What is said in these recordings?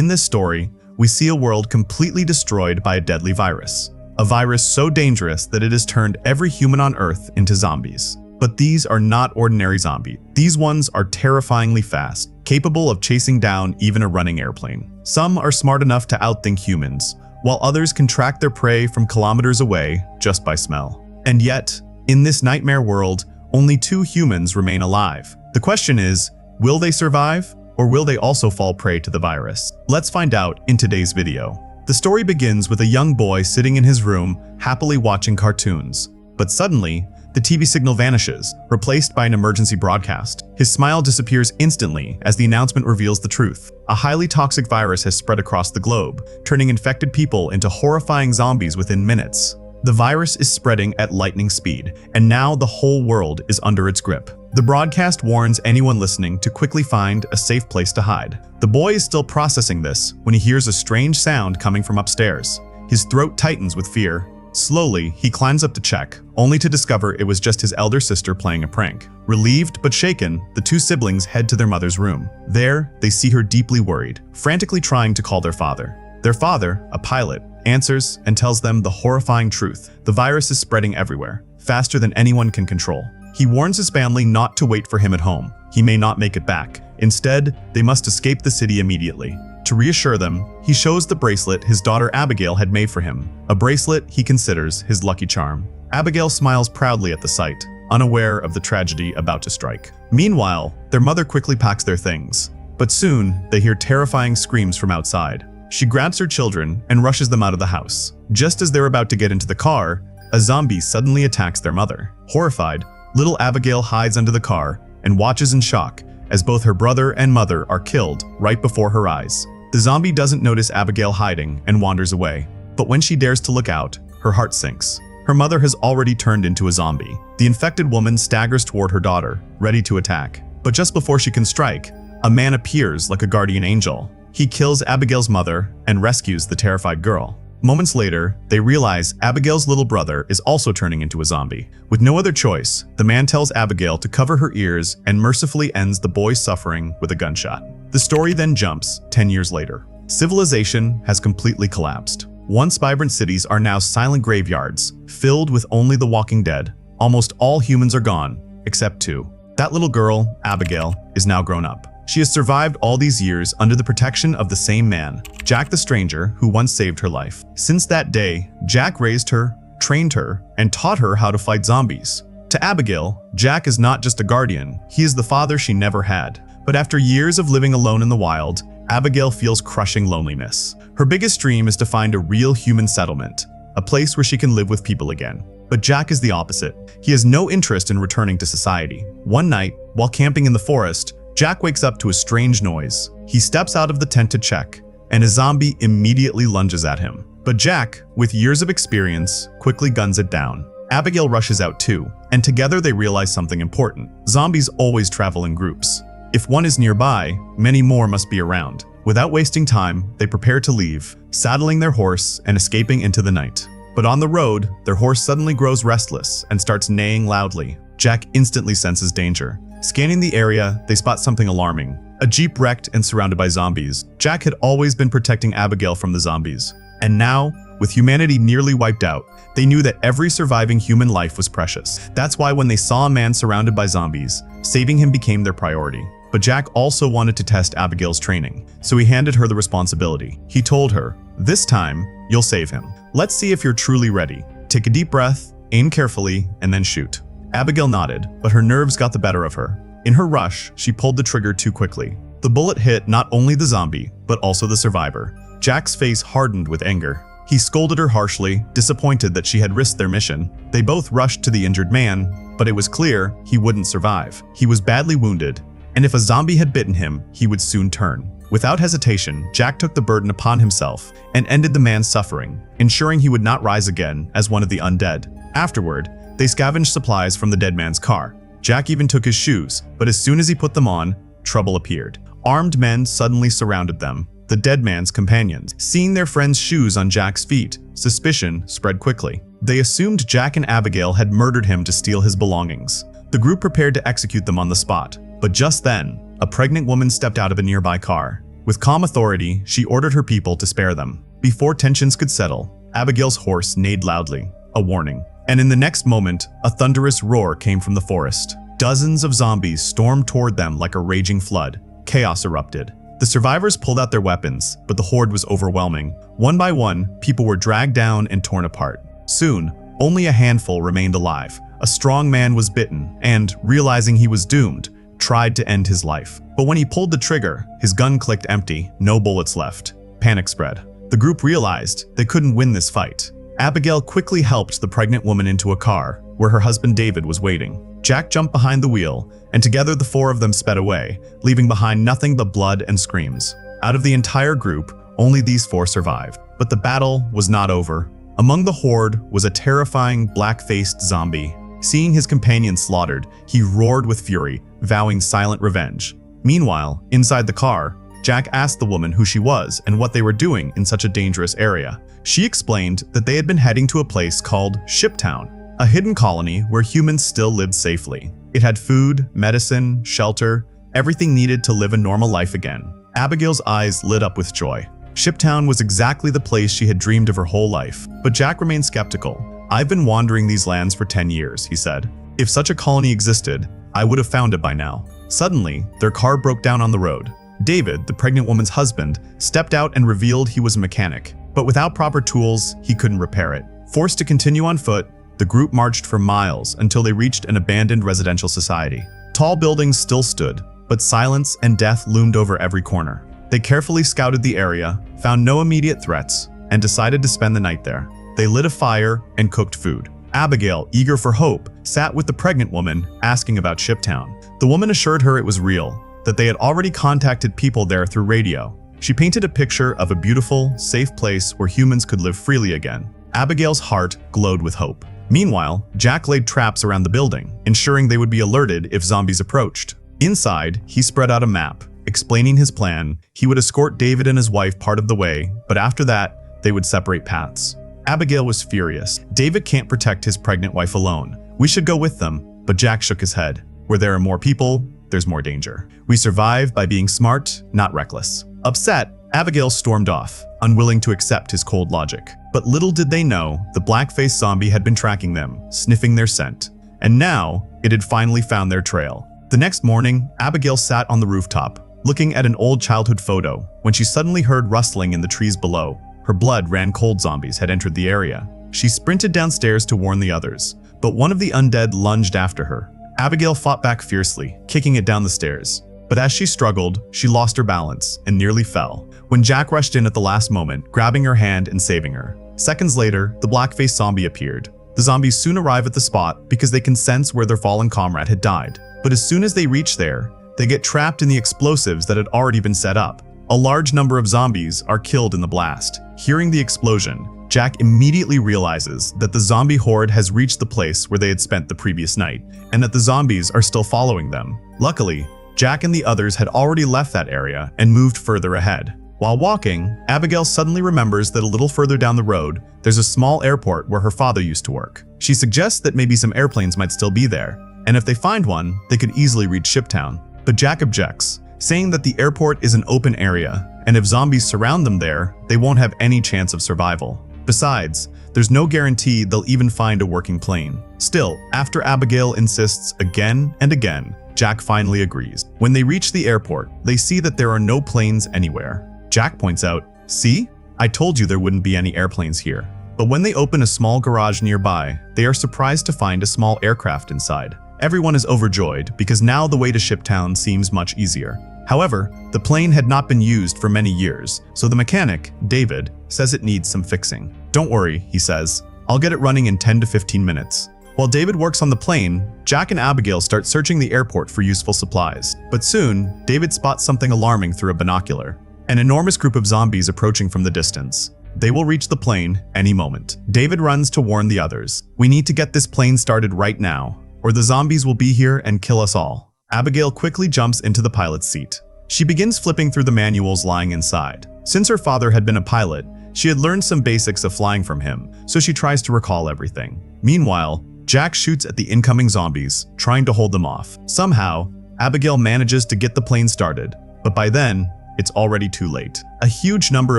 In this story, we see a world completely destroyed by a deadly virus. A virus so dangerous that it has turned every human on Earth into zombies. But these are not ordinary zombies. These ones are terrifyingly fast, capable of chasing down even a running airplane. Some are smart enough to outthink humans, while others can track their prey from kilometers away just by smell. And yet, in this nightmare world, only 2 humans remain alive. The question is, will they survive, or will they also fall prey to the virus? Let's find out in today's video. The story begins with a young boy sitting in his room, happily watching cartoons. But suddenly, the TV signal vanishes, replaced by an emergency broadcast. His smile disappears instantly as the announcement reveals the truth. A highly toxic virus has spread across the globe, turning infected people into horrifying zombies within minutes. The virus is spreading at lightning speed, and now the whole world is under its grip. The broadcast warns anyone listening to quickly find a safe place to hide. The boy is still processing this when he hears a strange sound coming from upstairs. His throat tightens with fear. Slowly, he climbs up to check, only to discover it was just his elder sister playing a prank. Relieved but shaken, the 2 siblings head to their mother's room. There, they see her deeply worried, frantically trying to call their father. Their father, a pilot, answers and tells them the horrifying truth. The virus is spreading everywhere, faster than anyone can control. He warns his family not to wait for him at home. He may not make it back. Instead, they must escape the city immediately. To reassure them, he shows the bracelet his daughter Abigail had made for him, a bracelet he considers his lucky charm. Abigail smiles proudly at the sight, unaware of the tragedy about to strike. Meanwhile, their mother quickly packs their things, but soon they hear terrifying screams from outside. She grabs her children and rushes them out of the house. Just as they're about to get into the car, a zombie suddenly attacks their mother. Horrified, little Abigail hides under the car and watches in shock as both her brother and mother are killed right before her eyes. The zombie doesn't notice Abigail hiding and wanders away, but when she dares to look out, her heart sinks. Her mother has already turned into a zombie. The infected woman staggers toward her daughter, ready to attack. But just before she can strike, a man appears like a guardian angel. He kills Abigail's mother and rescues the terrified girl. Moments later, they realize Abigail's little brother is also turning into a zombie. With no other choice, the man tells Abigail to cover her ears and mercifully ends the boy's suffering with a gunshot. The story then jumps 10 years later. Civilization has completely collapsed. Once vibrant cities are now silent graveyards, filled with only the walking dead. Almost all humans are gone, except 2. That little girl, Abigail, is now grown up. She has survived all these years under the protection of the same man, Jack the Stranger, who once saved her life. Since that day, Jack raised her, trained her, and taught her how to fight zombies. To Abigail, Jack is not just a guardian, he is the father she never had. But after years of living alone in the wild, Abigail feels crushing loneliness. Her biggest dream is to find a real human settlement, a place where she can live with people again. But Jack is the opposite. He has no interest in returning to society. One night, while camping in the forest, Jack wakes up to a strange noise. He steps out of the tent to check, and a zombie immediately lunges at him. But Jack, with years of experience, quickly guns it down. Abigail rushes out too, and together they realize something important. Zombies always travel in groups. If one is nearby, many more must be around. Without wasting time, they prepare to leave, saddling their horse and escaping into the night. But on the road, their horse suddenly grows restless and starts neighing loudly. Jack instantly senses danger. Scanning the area, they spot something alarming. A jeep wrecked and surrounded by zombies. Jack had always been protecting Abigail from the zombies. And now, with humanity nearly wiped out, they knew that every surviving human life was precious. That's why when they saw a man surrounded by zombies, saving him became their priority. But Jack also wanted to test Abigail's training, so he handed her the responsibility. He told her, "This time, you'll save him. Let's see if you're truly ready. Take a deep breath, aim carefully, and then shoot." Abigail nodded, but her nerves got the better of her. In her rush, she pulled the trigger too quickly. The bullet hit not only the zombie, but also the survivor. Jack's face hardened with anger. He scolded her harshly, disappointed that she had risked their mission. They both rushed to the injured man, but it was clear he wouldn't survive. He was badly wounded, and if a zombie had bitten him, he would soon turn. Without hesitation, Jack took the burden upon himself and ended the man's suffering, ensuring he would not rise again as one of the undead. Afterward, they scavenged supplies from the dead man's car. Jack even took his shoes, but as soon as he put them on, trouble appeared. Armed men suddenly surrounded them, the dead man's companions. Seeing their friend's shoes on Jack's feet, suspicion spread quickly. They assumed Jack and Abigail had murdered him to steal his belongings. The group prepared to execute them on the spot. But just then, a pregnant woman stepped out of a nearby car. With calm authority, she ordered her people to spare them. Before tensions could settle, Abigail's horse neighed loudly, a warning. And in the next moment, a thunderous roar came from the forest. Dozens of zombies stormed toward them like a raging flood. Chaos erupted. The survivors pulled out their weapons, but the horde was overwhelming. One by one, people were dragged down and torn apart. Soon, only a handful remained alive. A strong man was bitten and, realizing he was doomed, tried to end his life. But when he pulled the trigger, his gun clicked empty, no bullets left. Panic spread. The group realized they couldn't win this fight. Abigail quickly helped the pregnant woman into a car, where her husband David was waiting. Jack jumped behind the wheel, and together the four of them sped away, leaving behind nothing but blood and screams. Out of the entire group, only these four survived. But the battle was not over. Among the horde was a terrifying, black-faced zombie. Seeing his companion slaughtered, he roared with fury, vowing silent revenge. Meanwhile, inside the car, Jack asked the woman who she was and what they were doing in such a dangerous area. She explained that they had been heading to a place called Shiptown, a hidden colony where humans still lived safely. It had food, medicine, shelter, everything needed to live a normal life again. Abigail's eyes lit up with joy. Shiptown was exactly the place she had dreamed of her whole life, but Jack remained skeptical. "I've been wandering these lands for 10 years, he said. "If such a colony existed, I would have found it by now." Suddenly, their car broke down on the road. David, the pregnant woman's husband, stepped out and revealed he was a mechanic, but without proper tools, he couldn't repair it. Forced to continue on foot, the group marched for miles until they reached an abandoned residential society. Tall buildings still stood, but silence and death loomed over every corner. They carefully scouted the area, found no immediate threats, and decided to spend the night there. They lit a fire and cooked food. Abigail, eager for hope, sat with the pregnant woman, asking about Shiptown. The woman assured her it was real, that they had already contacted people there through radio. She painted a picture of a beautiful, safe place where humans could live freely again. Abigail's heart glowed with hope. Meanwhile, Jack laid traps around the building, ensuring they would be alerted if zombies approached. Inside, he spread out a map, explaining his plan. He would escort David and his wife part of the way, but after that, they would separate paths. Abigail was furious. "David can't protect his pregnant wife alone. We should go with them." But Jack shook his head. "Where there are more people, there's more danger. We survive by being smart, not reckless." Upset, Abigail stormed off, unwilling to accept his cold logic. But little did they know, the black-faced zombie had been tracking them, sniffing their scent. And now, it had finally found their trail. The next morning, Abigail sat on the rooftop, looking at an old childhood photo, when she suddenly heard rustling in the trees below. Her blood ran cold. Zombies had entered the area. She sprinted downstairs to warn the others, but one of the undead lunged after her. Abigail fought back fiercely, kicking it down the stairs. But as she struggled, she lost her balance and nearly fell, when Jack rushed in at the last moment, grabbing her hand and saving her. Seconds later, the black-faced zombie appeared. The zombies soon arrive at the spot because they can sense where their fallen comrade had died. But as soon as they reach there, they get trapped in the explosives that had already been set up. A large number of zombies are killed in the blast. Hearing the explosion, Jack immediately realizes that the zombie horde has reached the place where they had spent the previous night, and that the zombies are still following them. Luckily, Jack and the others had already left that area and moved further ahead. While walking, Abigail suddenly remembers that a little further down the road, there's a small airport where her father used to work. She suggests that maybe some airplanes might still be there, and if they find one, they could easily reach Shiptown. But Jack objects, saying that the airport is an open area, and if zombies surround them there, they won't have any chance of survival. Besides, there's no guarantee they'll even find a working plane. Still, after Abigail insists again and again, Jack finally agrees. When they reach the airport, they see that there are no planes anywhere. Jack points out, "See? I told you there wouldn't be any airplanes here." But when they open a small garage nearby, they are surprised to find a small aircraft inside. Everyone is overjoyed because now the way to Shiptown seems much easier. However, the plane had not been used for many years, so the mechanic, David, says it needs some fixing. "Don't worry," he says. "I'll get it running in 10 to 15 minutes. While David works on the plane, Jack and Abigail start searching the airport for useful supplies. But soon, David spots something alarming through a binocular. An enormous group of zombies approaching from the distance. They will reach the plane any moment. David runs to warn the others. "We need to get this plane started right now, or the zombies will be here and kill us all." Abigail quickly jumps into the pilot's seat. She begins flipping through the manuals lying inside. Since her father had been a pilot, she had learned some basics of flying from him, so she tries to recall everything. Meanwhile, Jack shoots at the incoming zombies, trying to hold them off. Somehow, Abigail manages to get the plane started, but by then, it's already too late. A huge number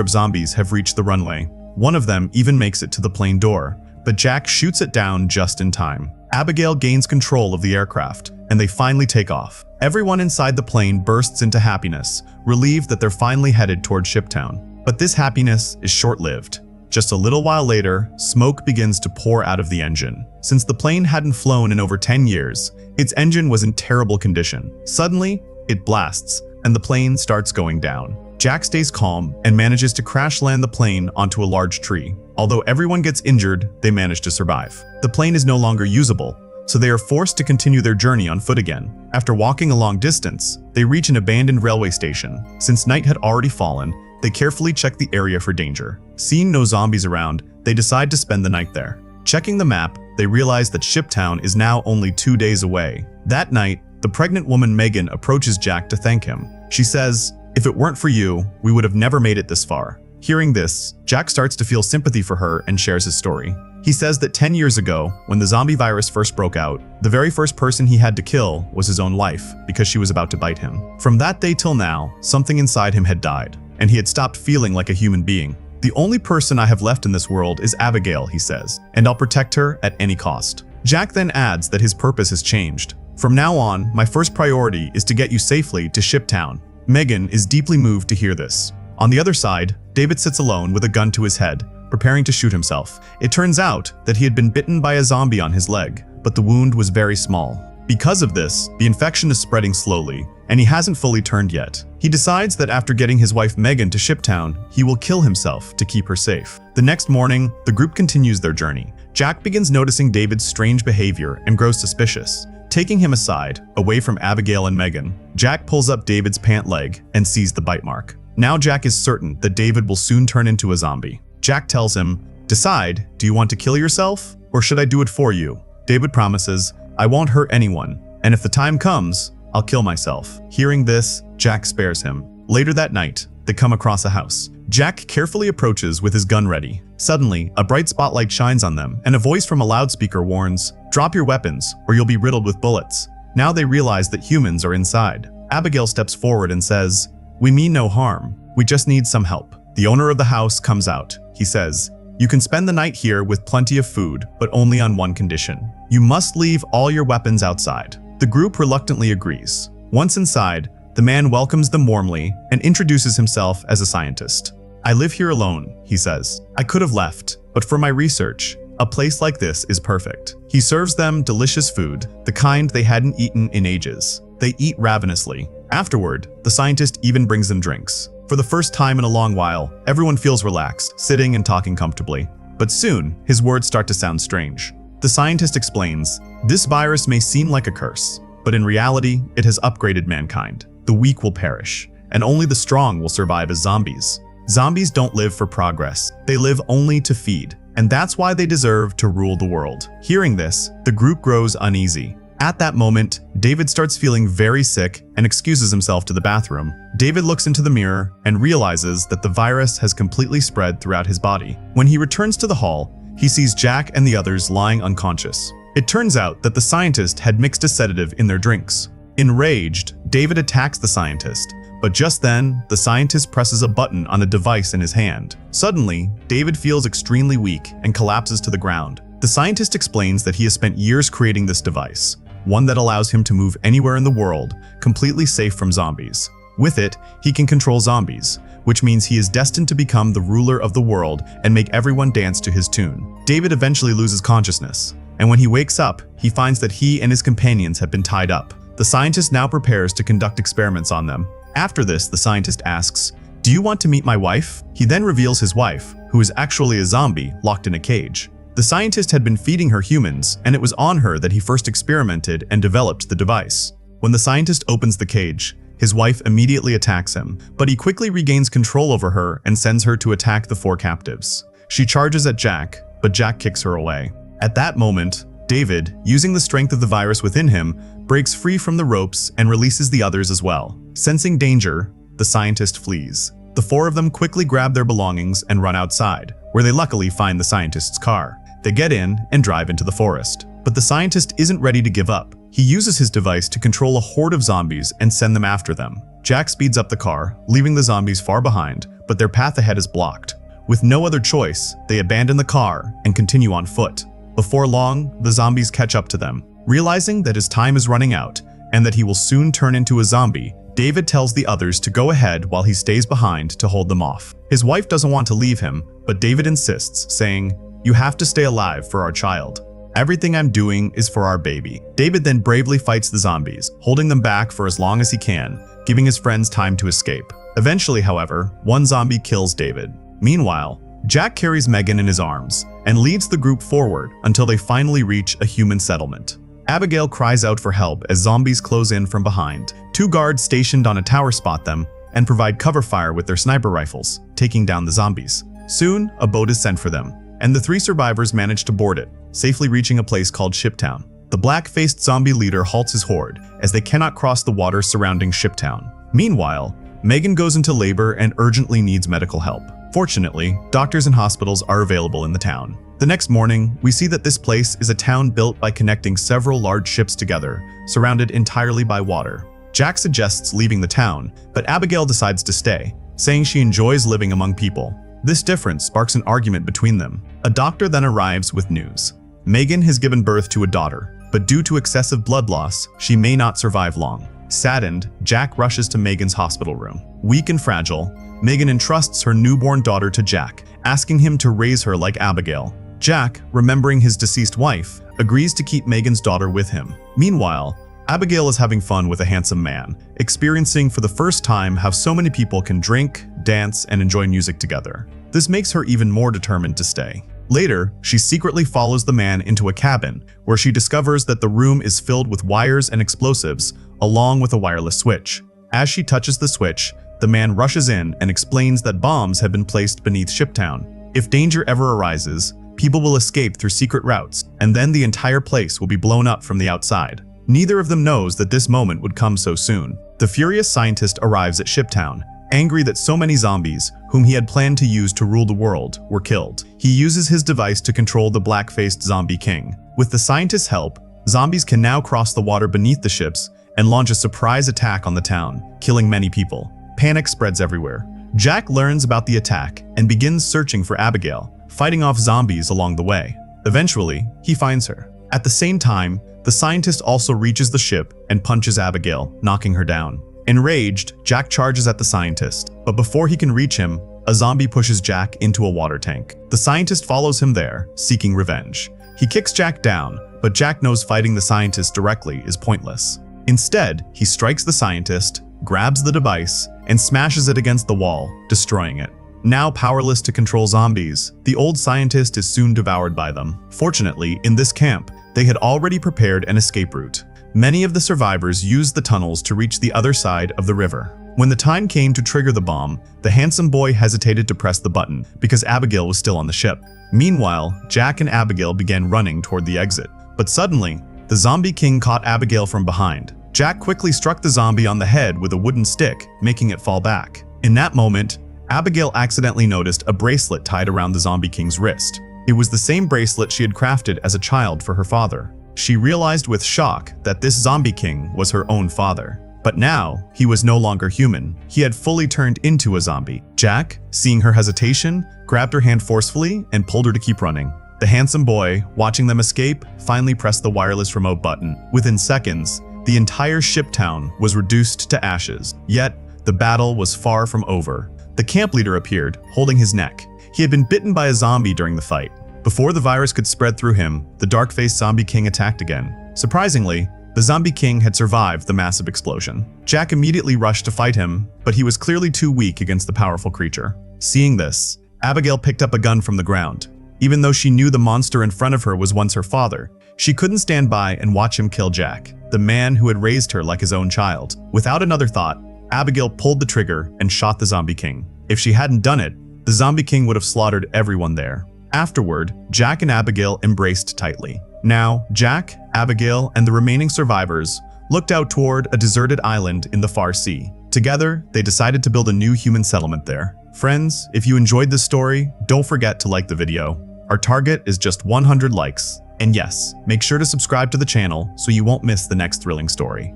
of zombies have reached the runway. One of them even makes it to the plane door, but Jack shoots it down just in time. Abigail gains control of the aircraft, and they finally take off. Everyone inside the plane bursts into happiness, relieved that they're finally headed toward Shiptown. But this happiness is short-lived. Just a little while later, smoke begins to pour out of the engine. Since the plane hadn't flown in over 10 years, its engine was in terrible condition. Suddenly, it blasts, and the plane starts going down. Jack stays calm and manages to crash land the plane onto a large tree. Although everyone gets injured, they manage to survive. The plane is no longer usable, so they are forced to continue their journey on foot again. After walking a long distance, they reach an abandoned railway station. Since night had already fallen, they carefully check the area for danger. Seeing no zombies around, they decide to spend the night there. Checking the map, they realize that Shiptown is now only 2 days away. That night, the pregnant woman Megan approaches Jack to thank him. She says, "If it weren't for you, we would have never made it this far." Hearing this, Jack starts to feel sympathy for her and shares his story. He says that 10 years ago, when the zombie virus first broke out, the very first person he had to kill was his own wife because she was about to bite him. From that day till now, something inside him had died, and he had stopped feeling like a human being. "The only person I have left in this world is Abigail," he says, "and I'll protect her at any cost." Jack then adds that his purpose has changed. "From now on, my first priority is to get you safely to Shiptown." Megan is deeply moved to hear this. On the other side, David sits alone with a gun to his head, preparing to shoot himself. It turns out that he had been bitten by a zombie on his leg, but the wound was very small. Because of this, the infection is spreading slowly, and he hasn't fully turned yet. He decides that after getting his wife Megan to Shiptown, he will kill himself to keep her safe. The next morning, the group continues their journey. Jack begins noticing David's strange behavior and grows suspicious. Taking him aside, away from Abigail and Megan, Jack pulls up David's pant leg and sees the bite mark. Now Jack is certain that David will soon turn into a zombie. Jack tells him, "Decide, do you want to kill yourself, or should I do it for you?" David promises, "I won't hurt anyone, and if the time comes, I'll kill myself." Hearing this, Jack spares him. Later that night, they come across a house. Jack carefully approaches with his gun ready. Suddenly, a bright spotlight shines on them, and a voice from a loudspeaker warns, "Drop your weapons, or you'll be riddled with bullets." Now they realize that humans are inside. Abigail steps forward and says, "We mean no harm. We just need some help." The owner of the house comes out. He says, "You can spend the night here with plenty of food, but only on one condition. You must leave all your weapons outside." The group reluctantly agrees. Once inside, the man welcomes them warmly and introduces himself as a scientist. "I live here alone," he says. "I could have left, but for my research, a place like this is perfect." He serves them delicious food, the kind they hadn't eaten in ages. They eat ravenously. Afterward, the scientist even brings them drinks. For the first time in a long while, everyone feels relaxed, sitting and talking comfortably. But soon, his words start to sound strange. The scientist explains, "This virus may seem like a curse, but in reality, it has upgraded mankind. The weak will perish, and only the strong will survive as zombies. Zombies don't live for progress, they live only to feed, and that's why they deserve to rule the world." Hearing this, the group grows uneasy. At that moment, David starts feeling very sick and excuses himself to the bathroom. David looks into the mirror and realizes that the virus has completely spread throughout his body. When he returns to the hall, he sees Jack and the others lying unconscious. It turns out that the scientist had mixed a sedative in their drinks. Enraged, David attacks the scientist, but just then, the scientist presses a button on a device in his hand. Suddenly, David feels extremely weak and collapses to the ground. The scientist explains that he has spent years creating this device, one that allows him to move anywhere in the world, completely safe from zombies. With it, he can control zombies, which means he is destined to become the ruler of the world and make everyone dance to his tune. David eventually loses consciousness, and when he wakes up, he finds that he and his companions have been tied up. The scientist now prepares to conduct experiments on them. After this, the scientist asks, "Do you want to meet my wife?" He then reveals his wife, who is actually a zombie locked in a cage. The scientist had been feeding her humans, and it was on her that he first experimented and developed the device. When the scientist opens the cage, his wife immediately attacks him, but he quickly regains control over her and sends her to attack the 4 captives. She charges at Jack, but Jack kicks her away. At that moment, David, using the strength of the virus within him, breaks free from the ropes and releases the others as well. Sensing danger, the scientist flees. The 4 of them quickly grab their belongings and run outside, where they luckily find the scientist's car. They get in and drive into the forest. But the scientist isn't ready to give up. He uses his device to control a horde of zombies and send them after them. Jack speeds up the car, leaving the zombies far behind, but their path ahead is blocked. With no other choice, they abandon the car and continue on foot. Before long, the zombies catch up to them. Realizing that his time is running out and that he will soon turn into a zombie, David tells the others to go ahead while he stays behind to hold them off. His wife doesn't want to leave him, but David insists, saying, "You have to stay alive for our child. Everything I'm doing is for our baby." David then bravely fights the zombies, holding them back for as long as he can, giving his friends time to escape. Eventually, however, one zombie kills David. Meanwhile, Jack carries Megan in his arms and leads the group forward until they finally reach a human settlement. Abigail cries out for help as zombies close in from behind. Two guards stationed on a tower spot them and provide cover fire with their sniper rifles, taking down the zombies. Soon, a boat is sent for them, and the three survivors manage to board it, safely reaching a place called Shiptown. The black-faced zombie leader halts his horde as they cannot cross the water surrounding Shiptown. Meanwhile, Megan goes into labor and urgently needs medical help. Fortunately, doctors and hospitals are available in the town. The next morning, we see that this place is a town built by connecting several large ships together, surrounded entirely by water. Jack suggests leaving the town, but Abigail decides to stay, saying she enjoys living among people. This difference sparks an argument between them. A doctor then arrives with news. Megan has given birth to a daughter, but due to excessive blood loss, she may not survive long. Saddened, Jack rushes to Megan's hospital room. Weak and fragile, Megan entrusts her newborn daughter to Jack, asking him to raise her like Abigail. Jack, remembering his deceased wife, agrees to keep Megan's daughter with him. Meanwhile, Abigail is having fun with a handsome man, experiencing for the first time how so many people can drink, dance, and enjoy music together. This makes her even more determined to stay. Later, she secretly follows the man into a cabin, where she discovers that the room is filled with wires and explosives, along with a wireless switch. As she touches the switch, the man rushes in and explains that bombs have been placed beneath Shiptown. If danger ever arises, people will escape through secret routes, and then the entire place will be blown up from the outside. Neither of them knows that this moment would come so soon. The furious scientist arrives at Shiptown, angry that so many zombies, whom he had planned to use to rule the world, were killed. He uses his device to control the black-faced zombie king. With the scientist's help, zombies can now cross the water beneath the ships and launch a surprise attack on the town, killing many people. Panic spreads everywhere. Jack learns about the attack and begins searching for Abigail, fighting off zombies along the way. Eventually, he finds her. At the same time, the scientist also reaches the ship and punches Abigail, knocking her down. Enraged, Jack charges at the scientist, but before he can reach him, a zombie pushes Jack into a water tank. The scientist follows him there, seeking revenge. He kicks Jack down, but Jack knows fighting the scientist directly is pointless. Instead, he strikes the scientist, grabs the device, and smashes it against the wall, destroying it. Now powerless to control zombies, the old scientist is soon devoured by them. Fortunately, in this camp, they had already prepared an escape route. Many of the survivors used the tunnels to reach the other side of the river. When the time came to trigger the bomb, the handsome boy hesitated to press the button because Abigail was still on the ship. Meanwhile, Jack and Abigail began running toward the exit. But suddenly, the zombie king caught Abigail from behind. Jack quickly struck the zombie on the head with a wooden stick, making it fall back. In that moment, Abigail accidentally noticed a bracelet tied around the zombie king's wrist. It was the same bracelet she had crafted as a child for her father. She realized with shock that this zombie king was her own father. But now, he was no longer human. He had fully turned into a zombie. Jack, seeing her hesitation, grabbed her hand forcefully and pulled her to keep running. The handsome boy, watching them escape, finally pressed the wireless remote button. Within seconds, the entire ship town was reduced to ashes. Yet, the battle was far from over. The camp leader appeared, holding his neck. He had been bitten by a zombie during the fight. Before the virus could spread through him, the dark-faced zombie king attacked again. Surprisingly, the zombie king had survived the massive explosion. Jack immediately rushed to fight him, but he was clearly too weak against the powerful creature. Seeing this, Abigail picked up a gun from the ground. Even though she knew the monster in front of her was once her father, she couldn't stand by and watch him kill Jack, the man who had raised her like his own child. Without another thought, Abigail pulled the trigger and shot the zombie king. If she hadn't done it, the zombie king would have slaughtered everyone there. Afterward, Jack and Abigail embraced tightly. Now, Jack, Abigail, and the remaining survivors looked out toward a deserted island in the far sea. Together, they decided to build a new human settlement there. Friends, if you enjoyed this story, don't forget to like the video. Our target is just 100 likes. And yes, make sure to subscribe to the channel so you won't miss the next thrilling story.